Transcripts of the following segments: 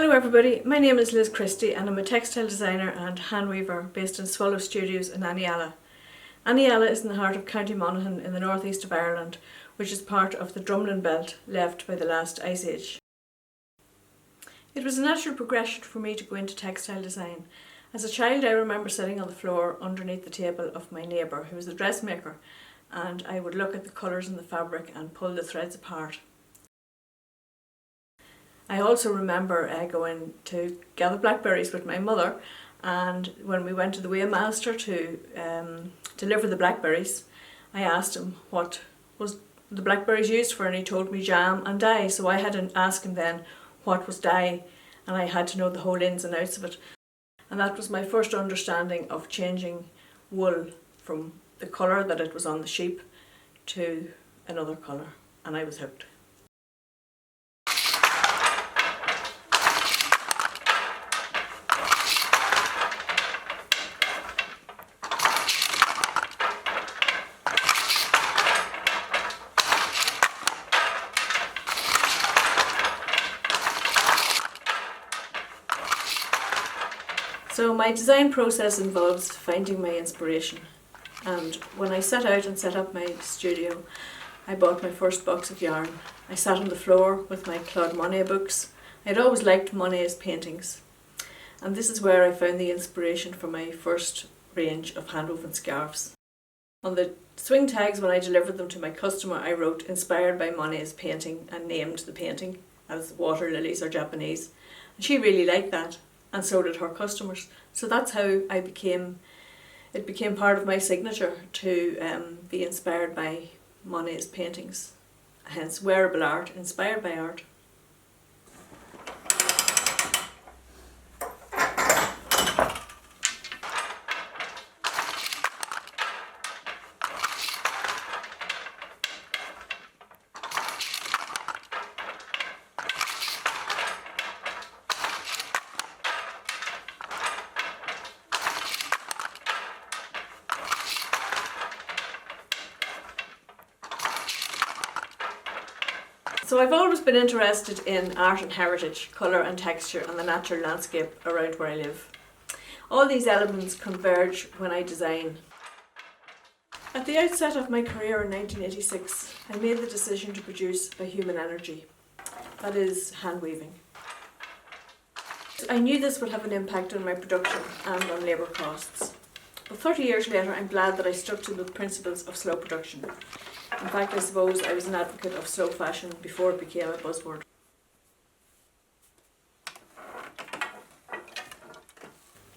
Hello everybody, my name is Liz Christy and I'm a textile designer and hand weaver based in Swallow Studios in Aniala. Aniala is in the heart of County Monaghan in the northeast of Ireland, which is part of the Dublin belt left by the last ice age. It was a natural progression for me to go into textile design. As a child I remember sitting on the floor underneath the table of my neighbour who was a dressmaker, and I would look at the colours in the fabric and pull the threads apart. I also remember going to gather blackberries with my mother, and when we went to the weighmaster to deliver the blackberries, I asked him what was the blackberries used for, and he told me jam and dye. So I had to ask him then what was dye, and I had to know the whole ins and outs of it. And that was my first understanding of changing wool from the colour that it was on the sheep to another colour, and I was hooked. So my design process involves finding my inspiration, and when I set out and set up my studio, I bought my first box of yarn. I sat on the floor with my Claude Monet books. I'd always liked Monet's paintings, and this is where I found the inspiration for my first range of hand-woven scarves. On the swing tags when I delivered them to my customer, I wrote "inspired by Monet's painting" and named the painting as "Water Lilies Are Japanese", and she really liked that. And so did her customers. So that's how it became part of my signature to be inspired by Monet's paintings. Hence, wearable art, inspired by art. So I've always been interested in art and heritage, colour and texture, and the natural landscape around where I live. All these elements converge when I design. At the outset of my career in 1986, I made the decision to produce by human energy, that is, hand weaving. I knew this would have an impact on my production and on labour costs. But 30 years later, I'm glad that I stuck to the principles of slow production. In fact, I suppose I was an advocate of slow fashion before it became a buzzword.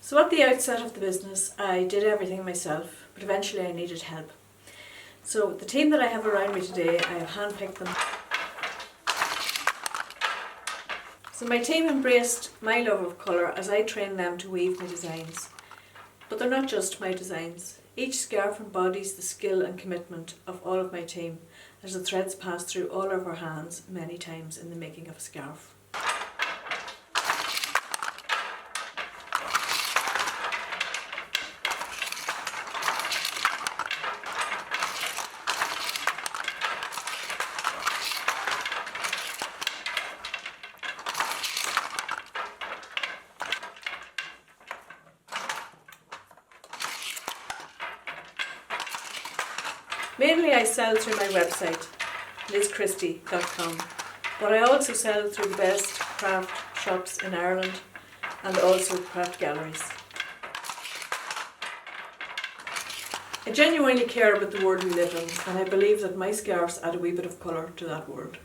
So at the outset of the business, I did everything myself, but eventually I needed help. So the team that I have around me today, I have handpicked them. So my team embraced my love of colour as I trained them to weave my designs. But they're not just my designs. Each scarf embodies the skill and commitment of all of my team as the threads pass through all of our hands many times in the making of a scarf. Mainly I sell through my website, lizchristy.com, but I also sell through the best craft shops in Ireland and also craft galleries. I genuinely care about the world we live in, and I believe that my scarves add a wee bit of colour to that world.